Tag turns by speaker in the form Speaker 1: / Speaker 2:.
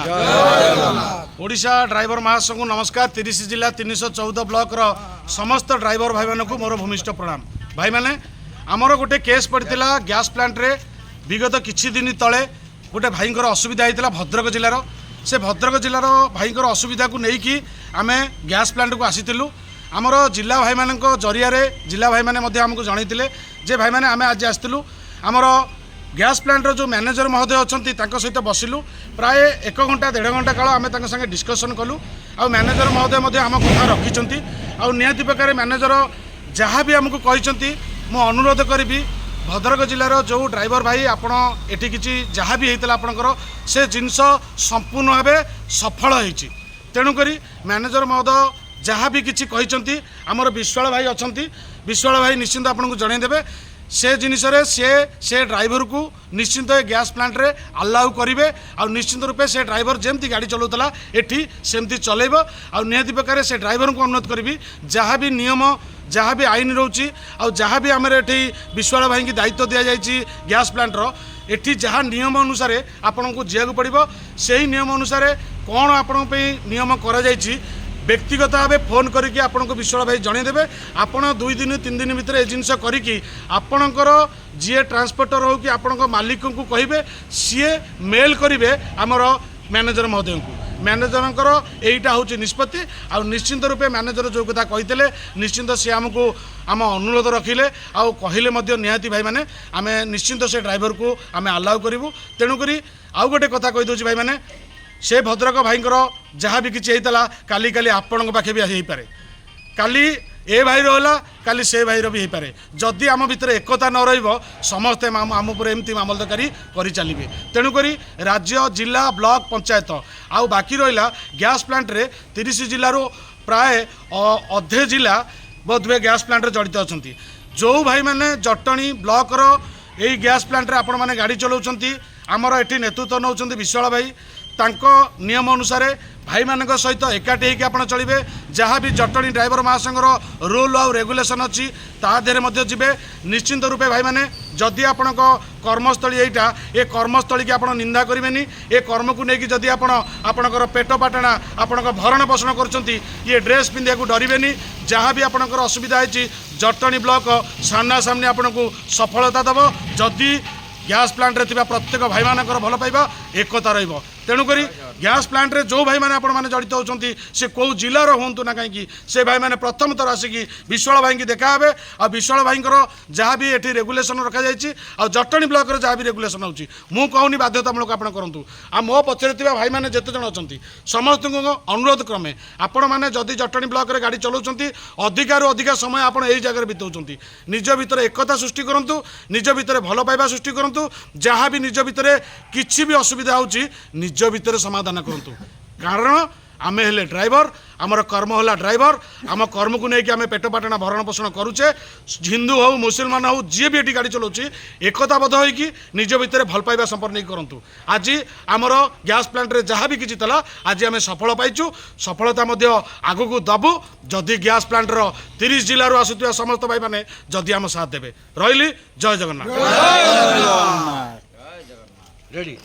Speaker 1: Jagannath Odisha driver महासंघ को नमस्कार। 30 जिला 314 ब्लॉक रो समस्त ड्राइवर भाई मानक मोर भूमिष्ठ प्रणाम। भाई माने आमर गोटे केस पड़ता गैस प्लांट रे विगत किछि दिन तले गोटे भाईंकर असुविधा होता भद्रक जिलार से भद्रक जिलार भाईंकर असुविधा को लेकिन आम गैस प्लांट को आसीलु। आमर जिला भाई मान जरिया जिला भाई मैंने आमको जनईले जे भाई मैंने आम आज आसलु आमर गैस प्लांट जो मैनेजर महोदय अच्छा सहित बसिलु प्राय 1 घंटा 1.5 घंटा काल आम संगे डिस्कसन कलु। आ मैनेजर महोदय आम कथा रखिंट आहाती प्रकार मैनेजर जहाँ भी आमको कहते मु अनुरोध करी भद्रक जिलार जो ड्राइवर भाई आपण एटी किसी जहाँ भी होता आपणकर से जिनस संपूर्ण भाव सफल होती। तेणुक मैनेजर महोदय जहाँ भी किसी कहते आमर विश्वाल भाई अच्छा विश्वाल भाई निश्चिंत आपको जनईदेवे से जिनस से ड्राइवर को निश्चिंत गैस प्लांट रे अलाउ करेंगे आ निश्चिंत रूपे से ड्राइवर जमती गाड़ी चलाऊला एटी सेमती चलेब आ निहाती प्रकार से ड्राइवर को अनुरोध करी जहाँ भी नियम जहाँ भी आईन रोचे और जहाँ भी आम ये विश्वाल भाई की दायित्व दि जाएगी गैस प्लांट रो एटी जहाँ नियम अनुसार आपन को जीवा पड़ो से ही नियम अनुसार कौन आपण नियम करा व्यक्तिगत भाव फोन करके आपन को विश्वाल भाई जनईदेवे आपड़ 2 दिन 3 दिन भितर ए जिनस करी आपणकर जी ट्रांसपोर्टर हो कि आपण मालिक को कहे सी मेल करेंगे आमर मैनेजर महोदय को मैनेजर यहीटा हूँ निष्पत्ति आ निश्चिंत रूपे मैनेजर जो कथा कहते निश्चिंत सी आमको आम अनुरोध रखिले आउ कहले निहाती भाई मैंने आम निश्चिंत से ड्राइवर को आम अलाउ करूँ। तेणुक आउ गोटे कथा कहीदे भाई मैंने से भद्रक भाईंकर जहाँ भी किसी होता काली काली आपण पाखे भी हो पारे काली ए भाई रहा काली से भाई भी हो पारे जदि आम भितर एकता न रमस्ते आम पर एमती मामलतकारी कर चलिए। तेणुक राज्य जिला ब्लॉक पंचायत आउ बाकी रहा गैस प्लांट रे 30 जिलूर प्राय अधे जिला बोधवे गैस प्लांट रे जड़ित अच्छा जो भाई मैंने जटणी ब्लॉक रो यही गैस प्लांट रे आपण मैंने गाड़ी चलाउछंती आमर एटी नेतृत्व नौकरी विश्वाल भाई तांको नियम अनुसार भाई मान सहित एकाठी होकर आप चलिए जहाँ भी जटणी ड्राइवर महासंघर रूल आउ रेगुलेशन अच्छी तादेह जी निश्चिंत रूपे भाई मैंने जदि आपण कर्मस्थली यहाँ ये कर्मस्थली की आप निंदा करेंगे ये कर्म को लेकिन जदि आपणकर पेट पाटना आपण भरण पोषण कर ड्रेस पिंधा को डरवे जहाँ भी आपणकर असुविधा होती जटणी ब्लॉक सामना सामने आपन को सफलता दब जदि गैस प्लांट रे थिबा प्रत्येक भाई मानकर भल पाइबा एकता रहिबो। तेणुक गैस प्लांट रे जो भाई मैंने आपण मैंने जड़ित होती से कौ जिलार हूँ ना कहीं से भाई मैंने प्रथम थर आसिकी विश्वाल भाई की देखा आ विश्वाल भाई जहाँ भी ये रेगुलेशन रखा जाए आ जटणी ब्लॉक जहाँ भी रेगुलेशन होची मु कहूनी बाध्यतामूलक आप करूँ आ मो पछरे भाई मैंने जिते जन अच्छा समस्त अनुरोध क्रमे आपण मैंने जदि जटणी ब्लॉक रे गाड़ी चलाउछंती अधिकार अधिका समय आप जगह बिताउछंती निज भितर एकता सृष्टि करूँ निज भितर भल पाइबा सृष्टि करूँ जहाँ भी निज भितर किसी भी असुविधा होची निज भितर समाधान करूँ कारण आमे हेले ड्राइवर आमर कर्म होला ड्राइवर आम कर्म को लेकिन आम पेट पाटना भरण पोषण करुचे हिंदू हो मुसलमान हो जी भी ये गाड़ी चलाऊँच एकताबद्ध होगी निज भितर भल पाइबा संपर्क नहीं करूँ। आज आमर गैस प्लांट रे जहाँ भी किसी था आज आम सफल पाइचु सफलता आग को दबु जदि गैस प्लांट रो 30 जिलूर आसुवा समस्त भाई मैंने जदि आम साथ देवे रही जय जगन्नाथ रेडी।